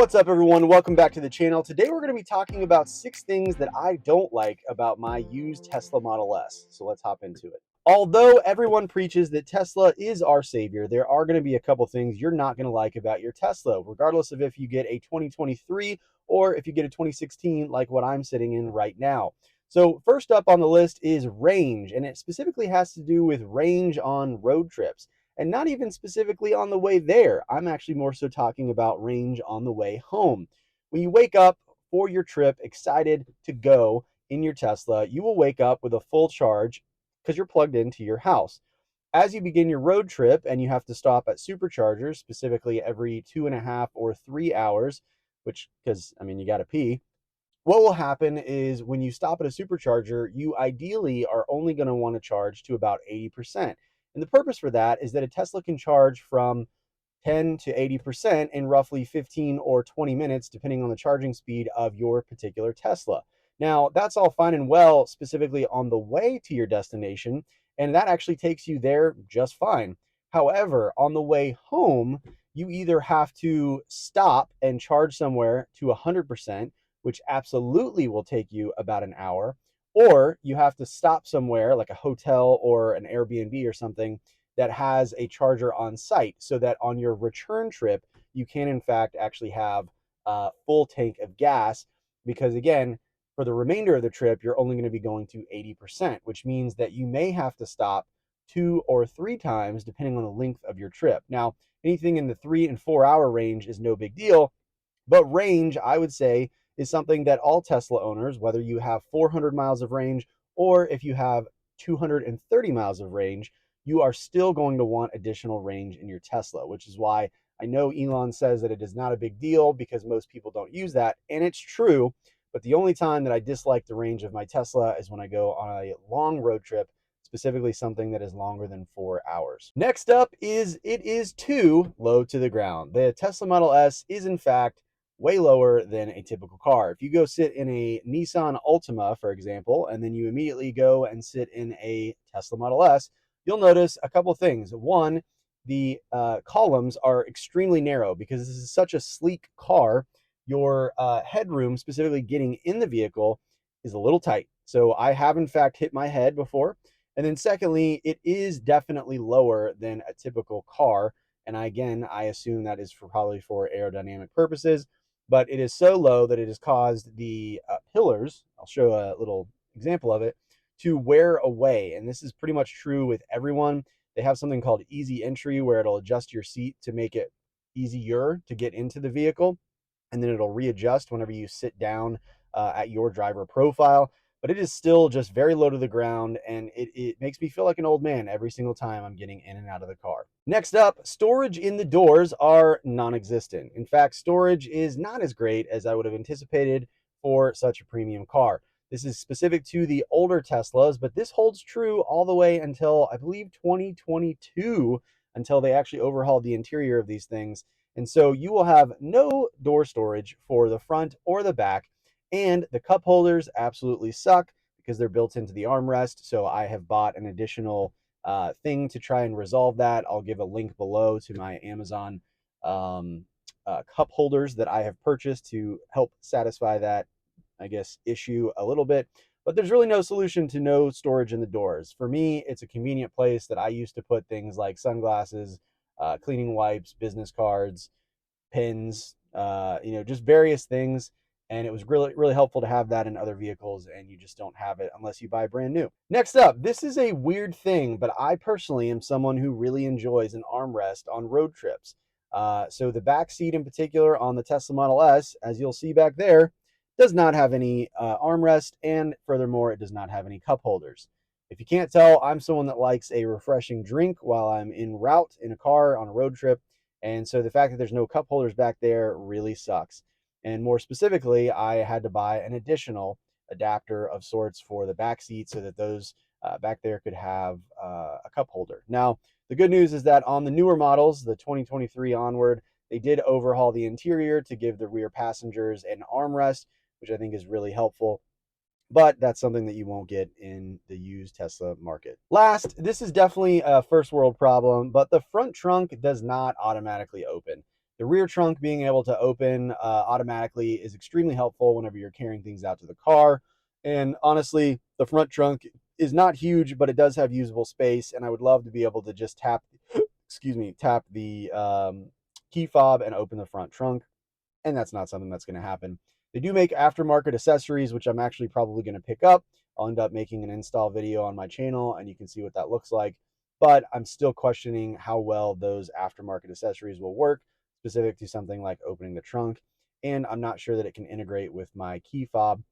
What's up, everyone? Welcome back to the channel. Today we're going to be talking about 6 things that I don't like about my used Tesla Model S. So let's hop into it. Although everyone preaches that Tesla is our savior, there are going to be a couple things you're not going to like about your Tesla, regardless of if you get a 2023 or if you get a 2016 like what I'm sitting in right now. So first up on the list is range, and it specifically has to do with range on road trips. And not even specifically on the way there. I'm actually more so talking about range on the way home. When you wake up for your trip, excited to go in your Tesla, you will wake up with a full charge because you're plugged into your house. As you begin your road trip and you have to stop at superchargers, specifically every 2.5 or 3 hours, which, because I mean, you got to pee. What will happen is when you stop at a supercharger, you ideally are only going to want to charge to about 80%. And the purpose for that is that a Tesla can charge from 10 to 80% in roughly 15 or 20 minutes, depending on the charging speed of your particular Tesla. Now, that's all fine and well, specifically on the way to your destination, and that actually takes you there just fine. However, on the way home, you either have to stop and charge somewhere to 100%, which absolutely will take you about an hour, or you have to stop somewhere like a hotel or an Airbnb or something that has a charger on site so that on your return trip, you can in fact actually have a full tank of gas. Because again, for the remainder of the trip, you're only going to be going to 80%, which means that you may have to stop 2 or 3 times depending on the length of your trip. Now, anything in the 3 and 4 hour range is no big deal, but range, I would say, is something that all Tesla owners, whether you have 400 miles of range or if you have 230 miles of range, you are still going to want additional range in your Tesla, which is why I know Elon says that it is not a big deal because most people don't use that. And it's true. But the only time that I dislike the range of my Tesla is when I go on a long road trip, specifically something that is longer than 4 hours. Next up is it is too low to the ground. The Tesla Model S is in fact way lower than a typical car. If you go sit in a Nissan Altima, for example, and then you immediately go and sit in a Tesla Model S, you'll notice a couple things. One, the columns are extremely narrow because this is such a sleek car. Your headroom, specifically getting in the vehicle, is a little tight. So I have in fact hit my head before. And then secondly, it is definitely lower than a typical car. And again, I assume that is probably for aerodynamic purposes, but it is so low that it has caused the pillars, I'll show a little example of it, to wear away. And this is pretty much true with everyone. They have something called easy entry where it'll adjust your seat to make it easier to get into the vehicle. And then it'll readjust whenever you sit down at your driver profile. But it is still just very low to the ground, and it makes me feel like an old man every single time I'm getting in and out of the car. Next up, storage in the doors are non-existent. In fact, storage is not as great as I would have anticipated for such a premium car. This is specific to the older Teslas, but this holds true all the way until, I believe, 2022, until they actually overhauled the interior of these things. And so you will have no door storage for the front or the back. And the cup holders absolutely suck because they're built into the armrest. So I have bought an additional thing to try and resolve that. I'll give a link below to my Amazon cup holders that I have purchased to help satisfy that, I guess, issue a little bit. But there's really no solution to no storage in the doors. For me, it's a convenient place that I used to put things like sunglasses, cleaning wipes, business cards, pins, just various things. And it was really, really helpful to have that in other vehicles, and you just don't have it unless you buy brand new. Next up, this is a weird thing, but I personally am someone who really enjoys an armrest on road trips. So the back seat in particular on the Tesla Model S, as you'll see back there, does not have any armrest, and furthermore, it does not have any cup holders. If you can't tell, I'm someone that likes a refreshing drink while I'm en route in a car on a road trip, and so the fact that there's no cup holders back there really sucks. And more specifically, I had to buy an additional adapter of sorts for the back seat so that those back there could have a cup holder. Now, the good news is that on the newer models, the 2023 onward, they did overhaul the interior to give the rear passengers an armrest, which I think is really helpful. But that's something that you won't get in the used Tesla market. Last, this is definitely a first world problem, but the front trunk does not automatically open. The rear trunk being able to open automatically is extremely helpful whenever you're carrying things out to the car. And honestly, the front trunk is not huge, but it does have usable space. And I would love to be able to just tap, excuse me, tap the key fob and open the front trunk. And that's not something that's going to happen. They do make aftermarket accessories, which I'm actually probably going to pick up. I'll end up making an install video on my channel, and you can see what that looks like. But I'm still questioning how well those aftermarket accessories will work, specific to something like opening the trunk. And I'm not sure that it can integrate with my key fob,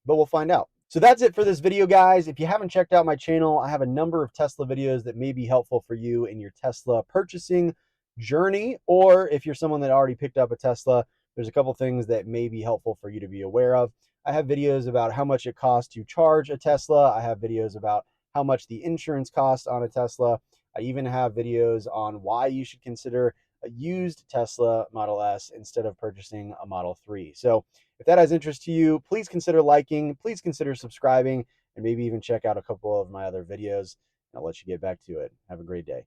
but we'll find out. So that's it for this video, guys. If you haven't checked out my channel, I have a number of Tesla videos that may be helpful for you in your Tesla purchasing journey, or if you're someone that already picked up a Tesla, there's a couple things that may be helpful for you to be aware of. I have videos about how much it costs to charge a Tesla. I have videos about how much the insurance costs on a Tesla. I even have videos on why you should consider a used Tesla Model S instead of purchasing a Model 3. So if that has interest to you, please consider liking, please consider subscribing, and maybe even check out a couple of my other videos. I'll let you get back to it. Have a great day.